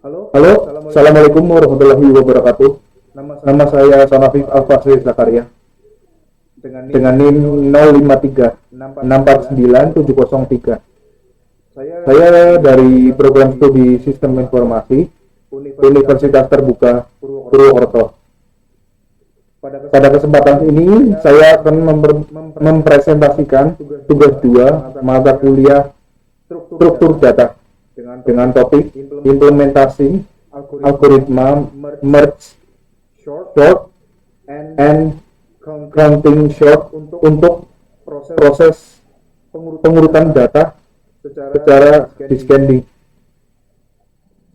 Halo, Assalamualaikum warahmatullahi wabarakatuh. Nama saya Sanafif Al-Fasri Zakaria dengan NIM 0536497003. Saya dari program studi Sistem Informasi Universitas Terbuka Purwokerto. Pada kesempatan ini saya akan mempresentasikan tugas 2 mata kuliah struktur data dengan topik implementasi algoritma merge sort and counting sort untuk proses pengurutan data secara descending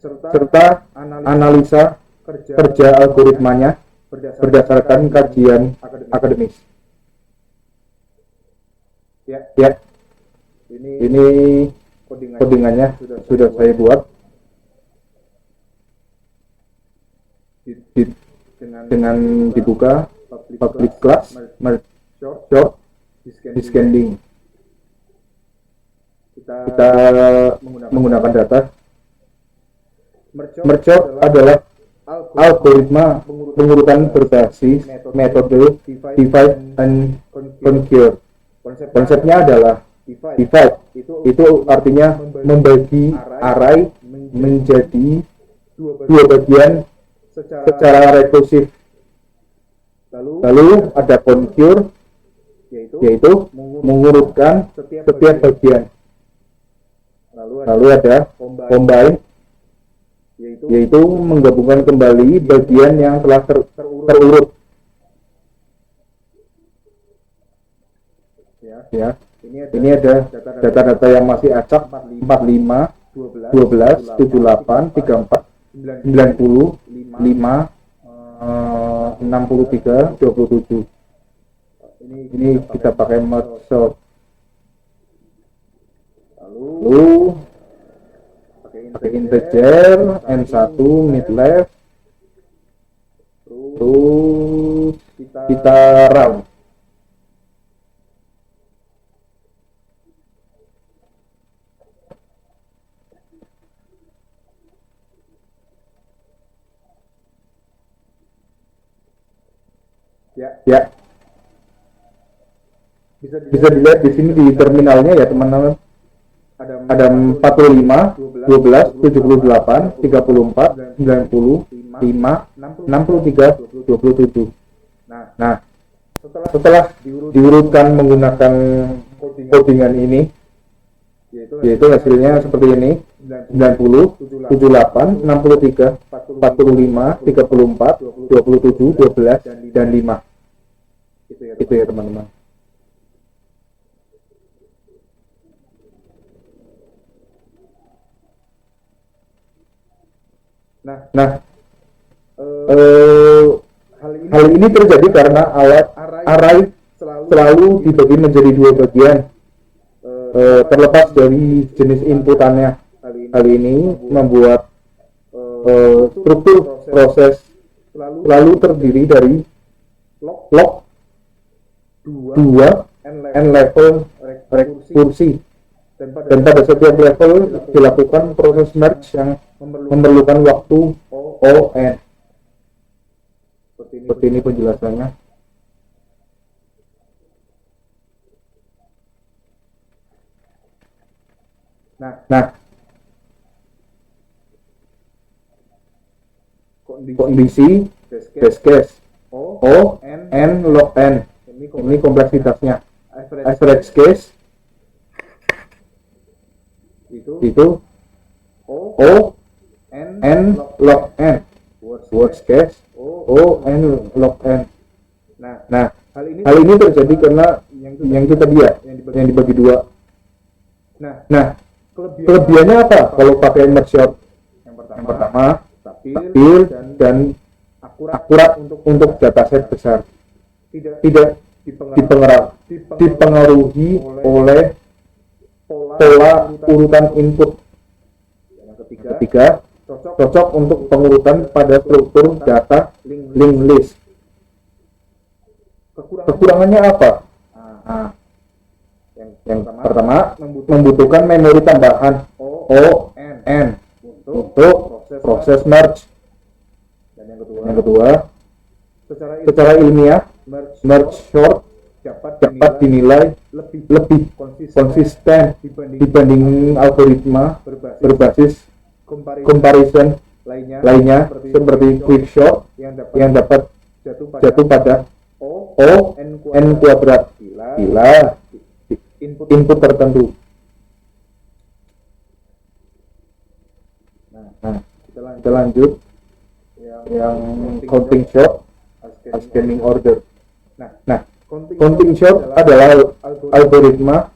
serta analisa kerja algoritmanya berdasarkan kajian akademis. Ya, ini codingannya sudah saya buat dengan dibuka public class merge sort descending. Kita menggunakan data. Merge sort adalah algoritma pengurutan berbasis metode divide and conquer. Konsepnya adalah divide, itu artinya membagi array menjadi dua bagian secara rekursif. Lalu ada conquer, yaitu mengurutkan setiap bagian. Lalu ada combine, yaitu menggabungkan kembali bagian yang telah terurut. Ya, ini ada data-data yang masih acak 45, 12, 78, 34, 90, 5, 63, 27. Ini kita pakai merge sort. Lalu pakai integer n1 mid left, terus kita round. Ya, bisa dilihat di sini di terminalnya ya teman-teman. Ada 45, 12, 78, 34, 90, 5, 63, 27. Nah, setelah diurutkan menggunakan codingan ini, yaitu hasilnya seperti ini: 90, 78, 63, 45, 34, 27, 12, dan 5. Itu ya teman-teman. Nah, hal ini terjadi karena array selalu dibagi menjadi dua bagian, terlepas dari jenis inputannya. Hal ini membuat struktur proses selalu terdiri dari log 2 n level rekursi, dan pada setiap level dilakukan proses merge yang memerlukan waktu ON. Seperti ini penjelasannya. Nah, kondisi base case O n log n, ini kompleksitasnya. Average case itu O n log n, worst case O n log n. Nah, hal ini terjadi karena yang kita lihat yang dibagi dua. Nah, kelebihannya apa kalau pakai merge sort? Yang pertama, stabil dan akurat untuk dataset besar. Tidak dipengaruhi oleh pola urutan input. Yang ketiga, cocok untuk pengurutan pada struktur data linked list. Kekurangannya apa? Yang pertama, membutuhkan memori tambahan ON untuk proses merge. Dan yang kedua secara ilmiah merge sort dapat dinilai lebih konsisten dibanding algoritma berbasis comparison lainnya seperti quicksort yang dapat jatuh pada O n kuadrat bila input tertentu. Nah, kita lanjut yang counting short ascending order. Nah, counting short adalah algoritma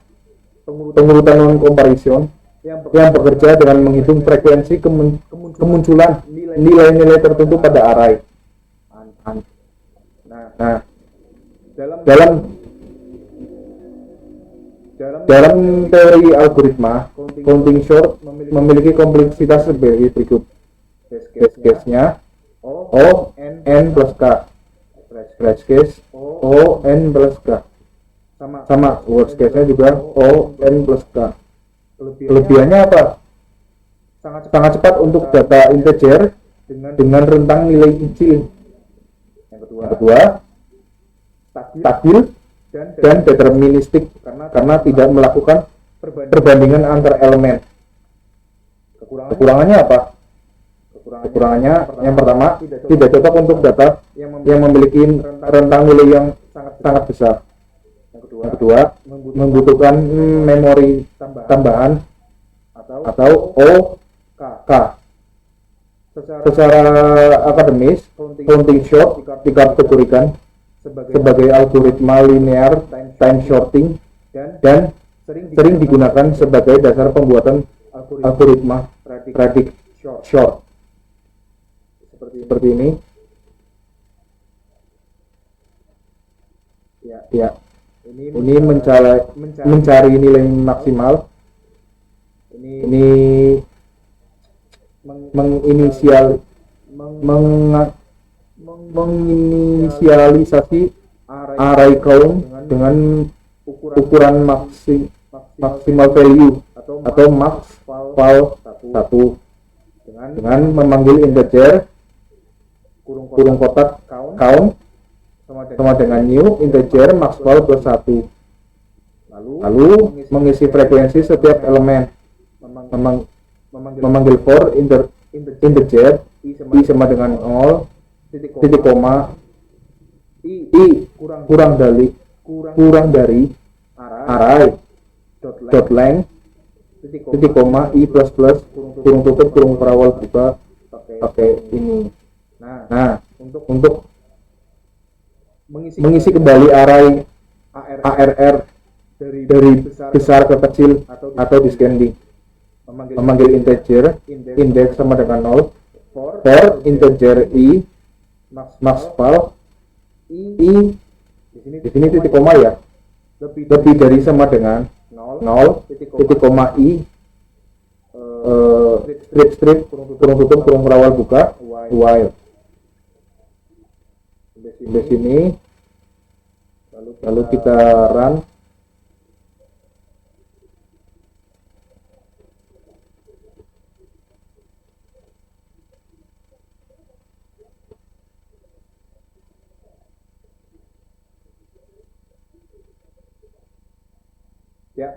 pengurutan non comparison yang bekerja dengan menghitung frekuensi kemunculan nilai-nilai tertentu pada array. Nah, dalam teori algoritma, counting short memiliki kompleksitas sebagai berikut. Base case-nya O n plus K, fresh case O n plus K, sama worst case-nya juga O n plus K. Kelebihannya apa? Sangat cepat untuk data integer dengan rentang nilai kecil. Yang kedua, stabil dan deterministik karena tidak melakukan perbandingan antar elemen. Kekurangannya apa? Kekurangannya yang pertama, tidak cocok untuk data yang memiliki rentang nilai yang sangat besar. Yang kedua, membutuhkan memori tambahan atau OK. Secara akademis, counting short dikategorikan sebagai algoritma linear time sorting dan sering digunakan sebagai dasar pembuatan algoritma predict short. Seperti ini. Ya. Ini mencari nilai maksimal. Ini menginisialisasi array count dengan ukuran maksimal value atau max val 1 dengan memanggil integer kurung kotak count sama dengan new integer max val plus 1, lalu mengisi frekuensi setiap elemen, memanggil for integer i sama dengan 0 titik koma i kurang dari array dot length titik koma i plus plus kurung tutup kurung perawal buka pakai ini. Nah, untuk mengisi kembali array ARR dari besar ke kecil atau descending, memanggil integer index sama dengan 0 for integer i max val i di sini titik koma ya, lebih dari sama dengan 0 titik koma i strip kurung tutup kurung perawal buka while. Di sini lalu kita run.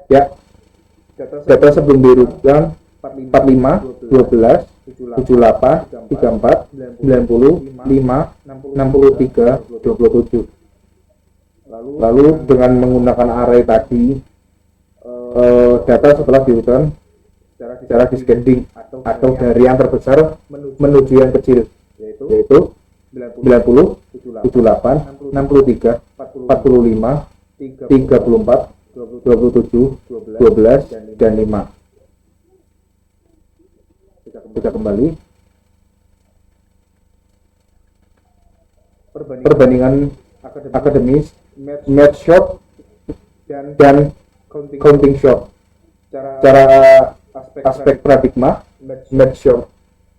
Ya, data sebelum dirumuskan 45, 12, 78, 34, 90, 5, 63, 27. Lalu dengan menggunakan array tadi, data setelah diurutan secara descending atau dari yang terbesar menuju yang kecil, yaitu 90, 78, 63, 45, 34, 27, 12, dan 5. Kita kembali. Perbandingan akademis, match short dan counting short. Cara aspek paradigma match short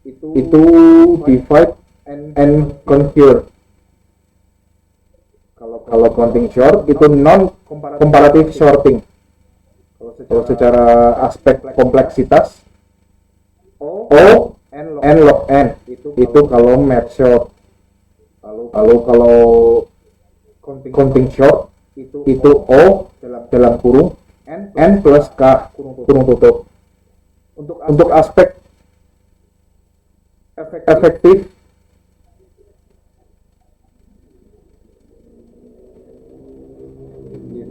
itu divide and conquer. Kalau counting short itu non comparative sorting. Kalau secara aspek kompleksitas O log n itu kalau match short. Lalu kalau counting short itu O dalam kurung N plus K kurung tutup. Untuk aspek efektif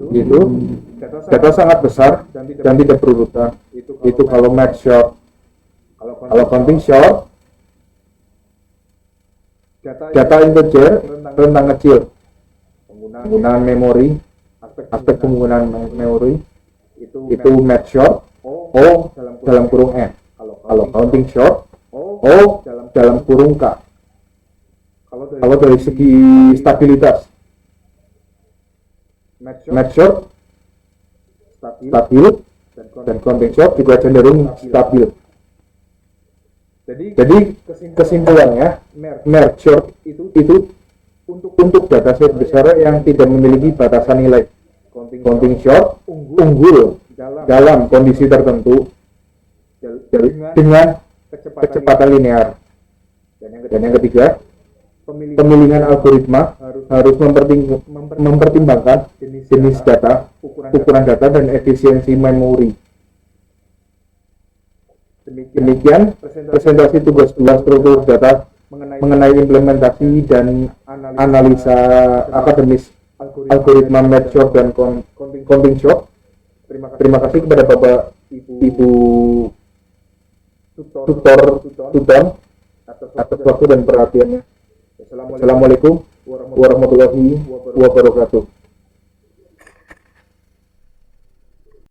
gitu, data sangat besar dan tidak berurutan. Itu kalau match short. Kalau counting short, data integer rentang kecil, penggunaan memori, aspek penggunaan memori itu match short O dalam kurung N. Kalau counting short O dalam kurung K. Kalau dari segi stabilitas, match short stabil dan counting short juga cenderung stabil. Jadi kesimpulannya, merge short itu untuk dataset besar yang tidak memiliki batasan nilai. Counting short unggul dalam kondisi tertentu dengan kecepatan linear. Dan yang ketiga, pemilihan algoritma harus mempertimbangkan jenis data, ukuran data, dan efisiensi memori. Demikian presentasi tugas 2 struktur data mengenai implementasi dan analisa akademis algoritma match short dan counting short. Terima kasih kepada Bapak Ibu tutor atas waktu dan perhatiannya. Assalamualaikum warahmatullahi wabarakatuh.